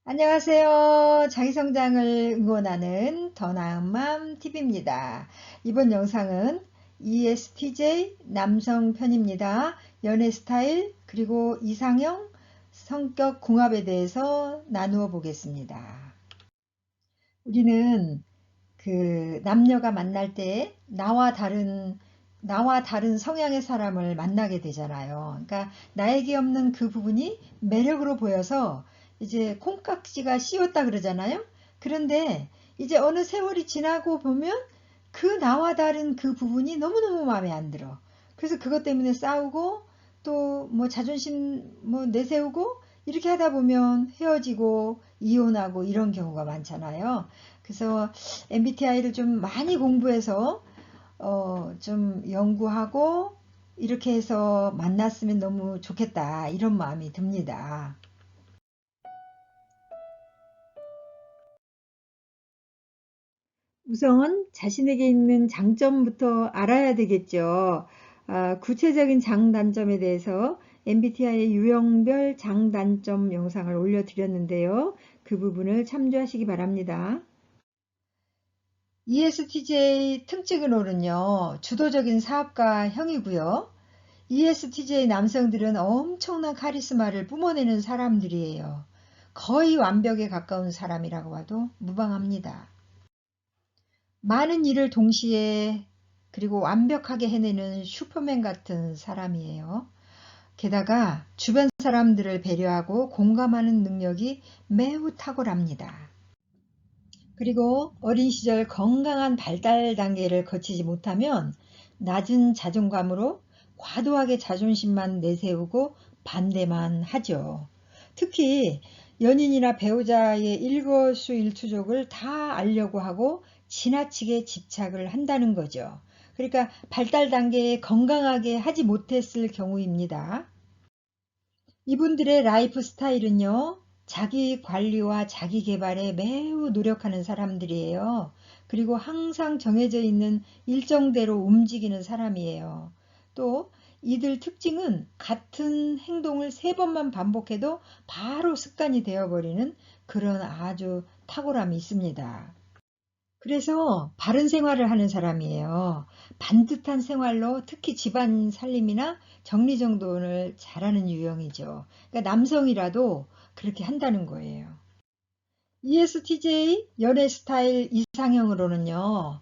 안녕하세요. 자기성장을 응원하는 더 나은 맘 TV입니다. 이번 영상은 ESTJ 남성 편입니다. 연애 스타일 그리고 이상형 성격 궁합에 대해서 나누어 보겠습니다. 우리는 남녀가 만날 때 나와 다른 성향의 사람을 만나게 되잖아요. 그러니까 나에게 없는 그 부분이 매력으로 보여서 이제 콩깍지가 씌었다 그러잖아요. 그런데 이제 어느 세월이 지나고 보면 그 나와 다른 그 부분이 너무너무 마음에 안 들어. 그래서 그것 때문에 싸우고 또 뭐 자존심 뭐 내세우고 이렇게 하다 보면 헤어지고 이혼하고 이런 경우가 많잖아요. 그래서 MBTI를 좀 많이 공부해서 좀 연구하고 이렇게 해서 만났으면 너무 좋겠다 이런 마음이 듭니다. 우선 자신에게 있는 장점부터 알아야 되겠죠. 구체적인 장단점에 대해서 MBTI 유형별 장단점 영상을 올려드렸는데요. 그 부분을 참조하시기 바랍니다. ESTJ 특징으로는요, 주도적인 사업가형이고요. ESTJ 남성들은 엄청난 카리스마를 뿜어내는 사람들이에요. 거의 완벽에 가까운 사람이라고 봐도 무방합니다. 많은 일을 동시에 그리고 완벽하게 해내는 슈퍼맨 같은 사람이에요. 게다가 주변 사람들을 배려하고 공감하는 능력이 매우 탁월합니다. 그리고 어린 시절 건강한 발달 단계를 거치지 못하면 낮은 자존감으로 과도하게 자존심만 내세우고 반대만 하죠. 특히 연인이나 배우자의 일거수일투족을 다 알려고 하고 지나치게 집착을 한다는 거죠. 그러니까 발달 단계에 건강하게 하지 못했을 경우입니다. 이분들의 라이프 스타일은요, 자기 관리와 자기 개발에 매우 노력하는 사람들이에요. 그리고 항상 정해져 있는 일정대로 움직이는 사람이에요. 또 이들 특징은 같은 행동을 3번만 반복해도 바로 습관이 되어버리는 그런 아주 탁월함이 있습니다. 그래서 바른 생활을 하는 사람이에요. 반듯한 생활로 특히 집안 살림이나 정리정돈을 잘하는 유형이죠. 그러니까 남성이라도 그렇게 한다는 거예요. ESTJ 연애 스타일 이상형으로는요.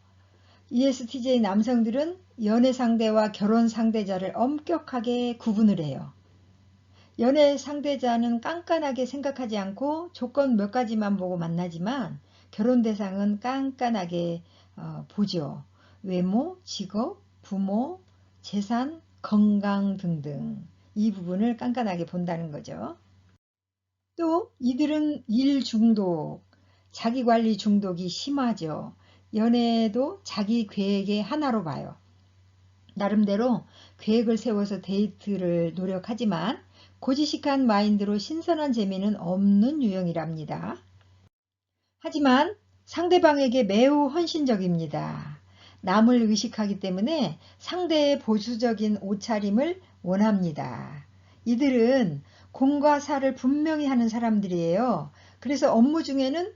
ESTJ 남성들은 연애 상대와 결혼 상대자를 엄격하게 구분을 해요. 연애 상대자는 깐깐하게 생각하지 않고 조건 몇 가지만 보고 만나지만 결혼 대상은 깐깐하게 보죠. 외모, 직업, 부모, 재산, 건강 등등 이 부분을 깐깐하게 본다는 거죠. 또 이들은 일 중독, 자기 관리 중독이 심하죠. 연애도 자기 계획의 하나로 봐요. 나름대로 계획을 세워서 데이트를 노력하지만 고지식한 마인드로 신선한 재미는 없는 유형이랍니다. 하지만 상대방에게 매우 헌신적입니다. 남을 의식하기 때문에 상대의 보수적인 옷차림을 원합니다. 이들은 공과 사를 분명히 하는 사람들이에요. 그래서 업무 중에는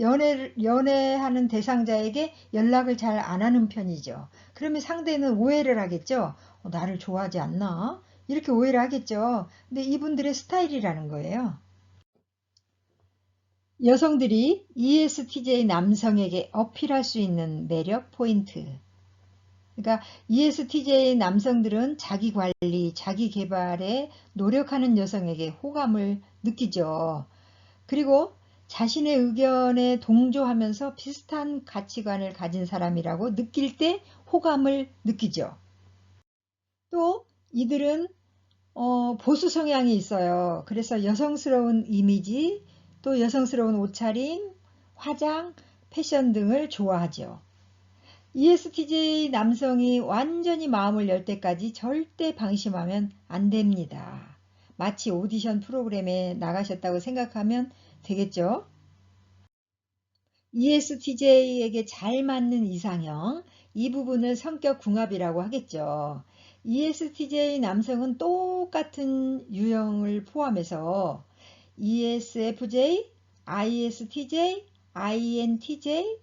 연애하는 대상자에게 연락을 잘 안 하는 편이죠. 그러면 상대는 오해를 하겠죠. 나를 좋아하지 않나? 이렇게 오해를 하겠죠. 근데 이분들의 스타일이라는 거예요. 여성들이 ESTJ 남성에게 어필할 수 있는 매력 포인트. 그러니까 ESTJ 남성들은 자기 관리, 자기 개발에 노력하는 여성에게 호감을 느끼죠. 그리고 자신의 의견에 동조하면서 비슷한 가치관을 가진 사람이라고 느낄 때 호감을 느끼죠. 또 이들은 보수 성향이 있어요. 그래서 여성스러운 이미지, 또 여성스러운 옷차림, 화장, 패션 등을 좋아하죠. ESTJ 남성이 완전히 마음을 열 때까지 절대 방심하면 안 됩니다. 마치 오디션 프로그램에 나가셨다고 생각하면 되겠죠? ESTJ에게 잘 맞는 이상형, 이 부분을 성격 궁합이라고 하겠죠. ESTJ 남성은 똑같은 유형을 포함해서 ESFJ, ISTJ, INTJ,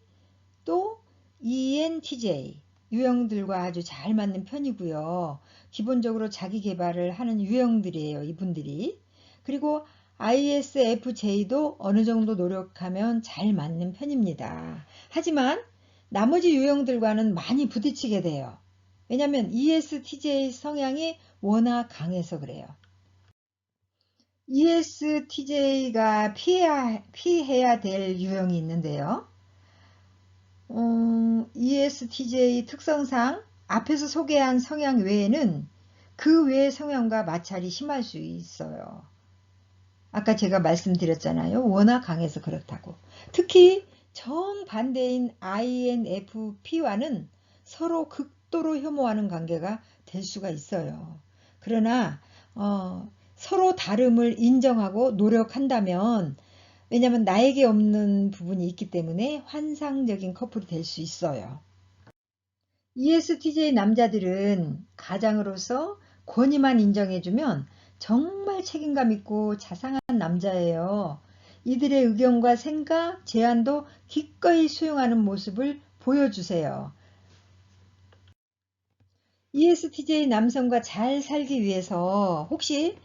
또 ENTJ 유형들과 아주 잘 맞는 편이고요. 기본적으로 자기 개발을 하는 유형들이에요, 이분들이. 그리고 ISFJ도 어느 정도 노력하면 잘 맞는 편입니다. 하지만 나머지 유형들과는 많이 부딪히게 돼요. 왜냐하면 ESTJ 성향이 워낙 강해서 그래요. ESTJ가 피해야 될 유형이 있는데요. ESTJ 특성상 앞에서 소개한 성향 외에는 그 외의 성향과 마찰이 심할 수 있어요. 아까 제가 말씀드렸잖아요. 워낙 강해서 그렇다고. 특히 정반대인 INFP와는 서로 극도로 혐오하는 관계가 될 수가 있어요. 그러나 서로 다름을 인정하고 노력한다면, 왜냐하면 나에게 없는 부분이 있기 때문에 환상적인 커플이 될 수 있어요. ESTJ 남자들은 가장으로서 권위만 인정해주면 정말 책임감 있고 자상한 남자예요. 이들의 의견과 생각, 제안도 기꺼이 수용하는 모습을 보여주세요. ESTJ 남성과 잘 살기 위해서 혹시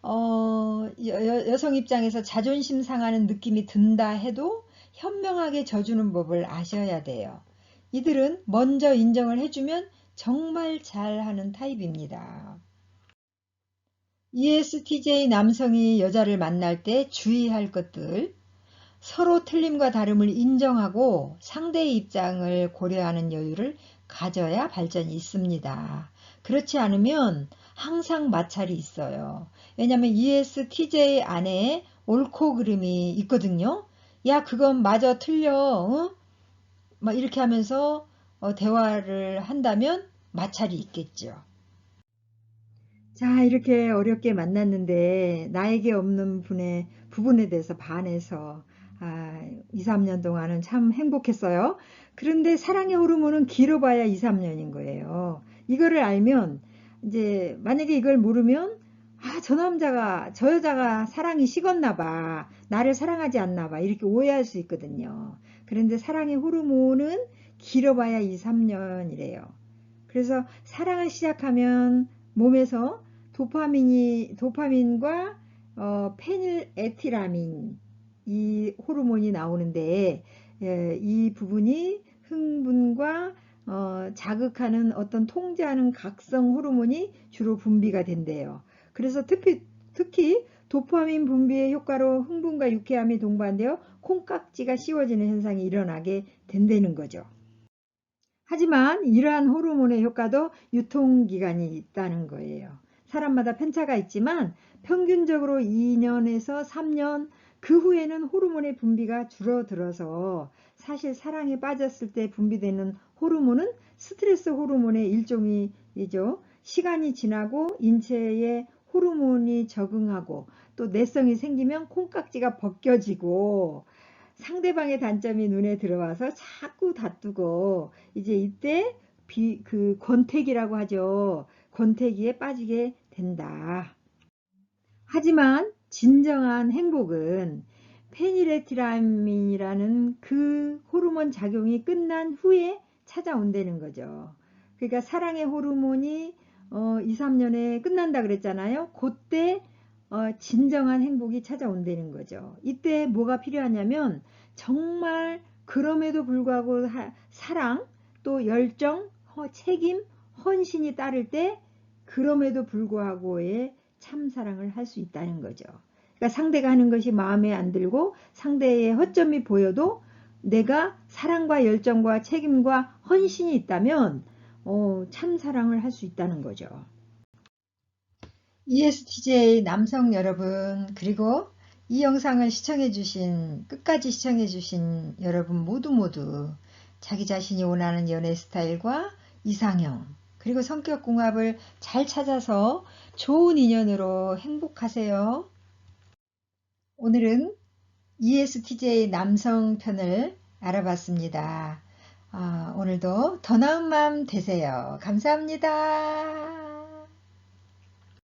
여성 입장에서 자존심 상하는 느낌이 든다 해도 현명하게 져주는 법을 아셔야 돼요. 이들은 먼저 인정을 해주면 정말 잘하는 타입입니다. ESTJ 남성이 여자를 만날 때 주의할 것들, 서로 틀림과 다름을 인정하고 상대의 입장을 고려하는 여유를 가져야 발전이 있습니다. 그렇지 않으면 항상 마찰이 있어요. 왜냐하면 ESTJ 안에 옳고 그름이 있거든요. 야, 그건 마저 틀려. 막 이렇게 하면서 대화를 한다면 마찰이 있겠죠. 자, 이렇게 어렵게 만났는데 나에게 없는 부분에 대해서 반해서 2, 3년 동안은 참 행복했어요. 그런데 사랑의 호르몬은 길어봐야 2, 3년인 거예요. 이거를 알면 이제 만약에 이걸 모르면 저 여자가 사랑이 식었나 봐. 나를 사랑하지 않나 봐. 이렇게 오해할 수 있거든요. 그런데 사랑의 호르몬은 길어봐야 2, 3년이래요. 그래서 사랑을 시작하면 몸에서 도파민과 페닐에티라민 이 호르몬이 나오는데 이 부분이 흥분과 자극하는 어떤 통제하는 각성 호르몬이 주로 분비가 된대요. 그래서 특히 도파민 분비의 효과로 흥분과 유쾌함이 동반되어 콩깍지가 씌워지는 현상이 일어나게 된다는 거죠. 하지만 이러한 호르몬의 효과도 유통기간이 있다는 거예요. 사람마다 편차가 있지만 평균적으로 2년에서 3년 그 후에는 호르몬의 분비가 줄어들어서 사실 사랑에 빠졌을 때 분비되는 호르몬은 스트레스 호르몬의 일종이죠. 시간이 지나고 인체에 호르몬이 적응하고 또 내성이 생기면 콩깍지가 벗겨지고 상대방의 단점이 눈에 들어와서 자꾸 다투고 이제 이때 권태기라고 하죠. 권태기에 빠지게 된다. 하지만 진정한 행복은 페니레티라민이라는 그 호르몬 작용이 끝난 후에 찾아온다는 거죠. 그러니까 사랑의 호르몬이 2, 3년에 끝난다 그랬잖아요. 그때 진정한 행복이 찾아온다는 거죠. 이때 뭐가 필요하냐면 정말 그럼에도 불구하고 사랑, 또 열정, 책임, 헌신이 따를 때 그럼에도 불구하고의 참사랑을 할 수 있다는 거죠. 그러니까 상대가 하는 것이 마음에 안 들고 상대의 허점이 보여도 내가 사랑과 열정과 책임과 헌신이 있다면 참사랑을 할 수 있다는 거죠. ESTJ 남성 여러분, 그리고 이 영상을 끝까지 시청해주신 여러분 모두 자기 자신이 원하는 연애 스타일과 이상형, 그리고 성격 궁합을 잘 찾아서 좋은 인연으로 행복하세요. 오늘은 ESTJ 남성 편을 알아봤습니다. 오늘도 더 나은 마음 되세요. 감사합니다.